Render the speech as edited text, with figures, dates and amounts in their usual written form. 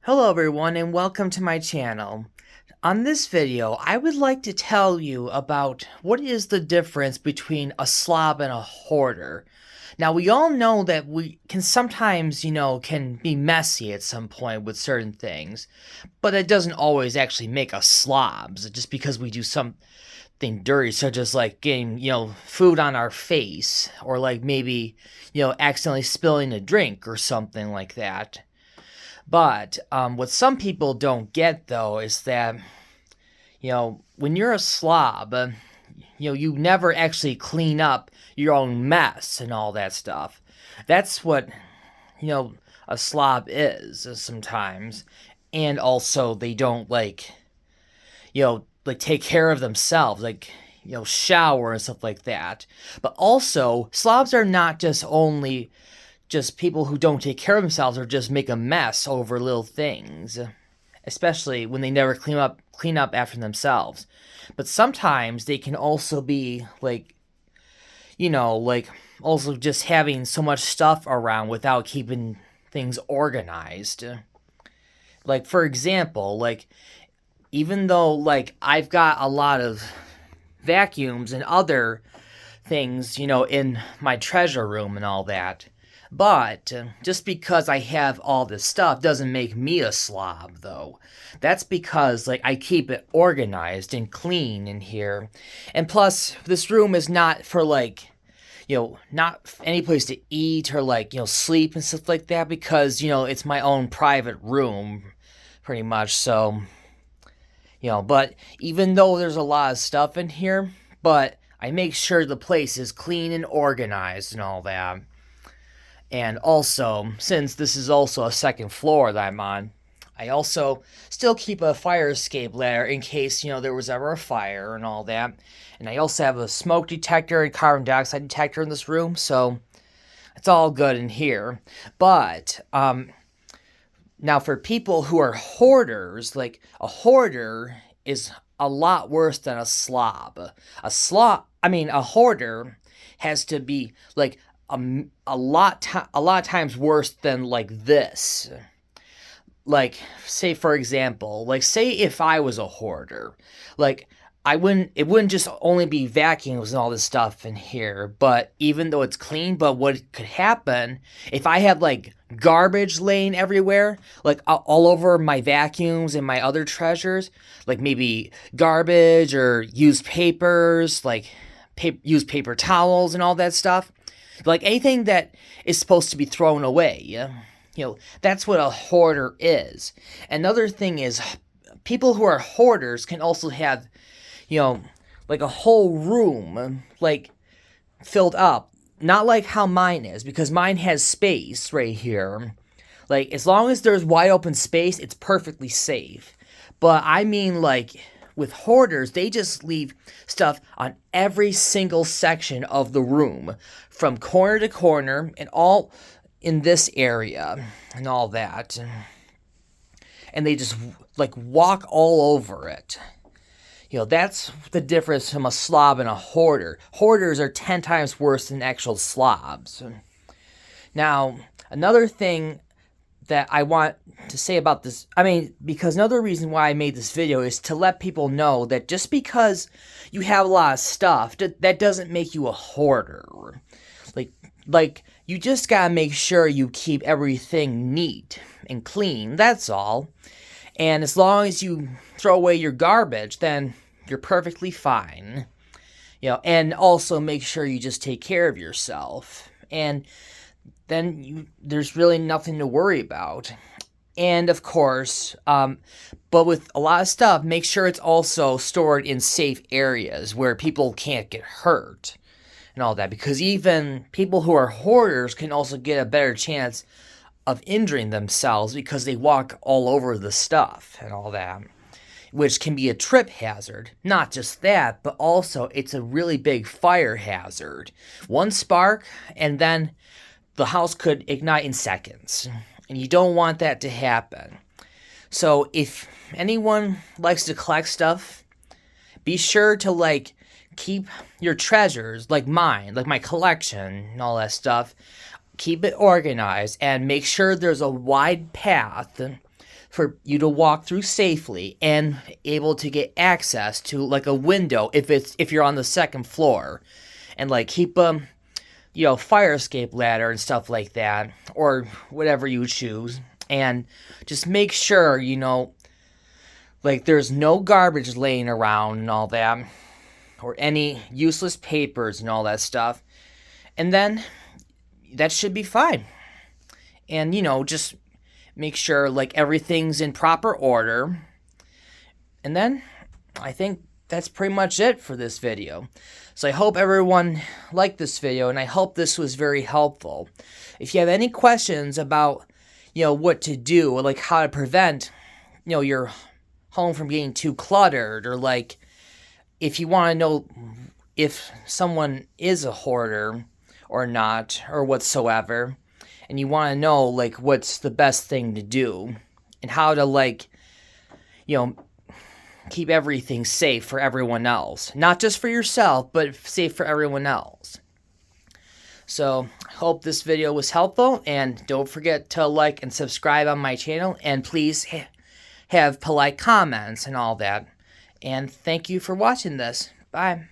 Hello everyone and welcome to my channel. On this video, I would like to tell you about what is the difference between a slob and a hoarder. Now we all know that we can sometimes, can be messy at some point with certain things, but it doesn't always actually make us slobs just because we do something dirty, such as like getting, food on our face or like maybe, accidentally spilling a drink or something like that. But what some people don't get, though, is that, when you're a slob, you never actually clean up your own mess and all that stuff. That's what, a slob is sometimes. And also, they don't, take care of themselves, shower and stuff like that. But also, slobs are not just people who don't take care of themselves or just make a mess over little things, especially when they never clean up after themselves. But sometimes they can also be also just having so much stuff around without keeping things organized. Like for example, even though I've got a lot of vacuums and other things, in my treasure room and all that, but just because I have all this stuff doesn't make me a slob, though. That's because, I keep it organized and clean in here. And plus, this room is not for, not any place to eat or, sleep and stuff like that because, it's my own private room, pretty much. So, but even though there's a lot of stuff in here, but I make sure the place is clean and organized and all that. And also, since this is also a second floor that I'm on, I also still keep a fire escape ladder in case, there was ever a fire and all that. And I also have a smoke detector and carbon dioxide detector in this room, so it's all good in here. But, now for people who are hoarders, a hoarder is a lot worse than a slob. A hoarder has to be, a lot of times worse than this. Say for example, say if I was a hoarder, it wouldn't just only be vacuums and all this stuff in here, but even though it's clean, but what could happen if I had garbage laying everywhere, all over my vacuums and my other treasures, maybe garbage or used papers, used paper towels and all that stuff. Anything that is supposed to be thrown away. That's what a hoarder is. Another thing is, people who are hoarders can also have, a whole room, filled up. Not like how mine is, because mine has space right here. As long as there's wide open space, it's perfectly safe. But I mean, with hoarders, they just leave stuff on every single section of the room, from corner to corner, and all in this area, and all that. And they just, walk all over it. That's the difference from a slob and a hoarder. Hoarders are 10 times worse than actual slobs. Now, another thing that I want to say about this, because another reason why I made this video is to let people know that just because you have a lot of stuff, that doesn't make you a hoarder. You just gotta make sure you keep everything neat and clean, that's all. And as long as you throw away your garbage, then you're perfectly fine. And also make sure you just take care of yourself. And then there's really nothing to worry about. And of course, but with a lot of stuff, make sure it's also stored in safe areas where people can't get hurt and all that. Because even people who are hoarders can also get a better chance of injuring themselves because they walk all over the stuff and all that, which can be a trip hazard. Not just that, but also it's a really big fire hazard. One spark, and then the house could ignite in seconds, and you don't want that to happen. So if anyone likes to collect stuff, be sure to keep your treasures, like mine, like my collection and all that stuff, keep it organized and make sure there's a wide path for you to walk through safely and able to get access to like a window if you're on the second floor, and like keep fire escape ladder and stuff like that, or whatever you choose. And just make sure like there's no garbage laying around and all that, or any useless papers and all that stuff. And then that should be fine. And just make sure like everything's in proper order. And then I think that's pretty much it for this video. So I hope everyone liked this video, and I hope this was very helpful. If you have any questions about what to do, or like how to prevent your home from getting too cluttered, or like if you want to know if someone is a hoarder or not, or whatsoever, and you want to know like what's the best thing to do and how to like keep everything safe for everyone else, not just for yourself, but safe for everyone else. So I hope this video was helpful, and don't forget to like and subscribe on my channel, and please have polite comments and all that. And thank you for watching this. Bye.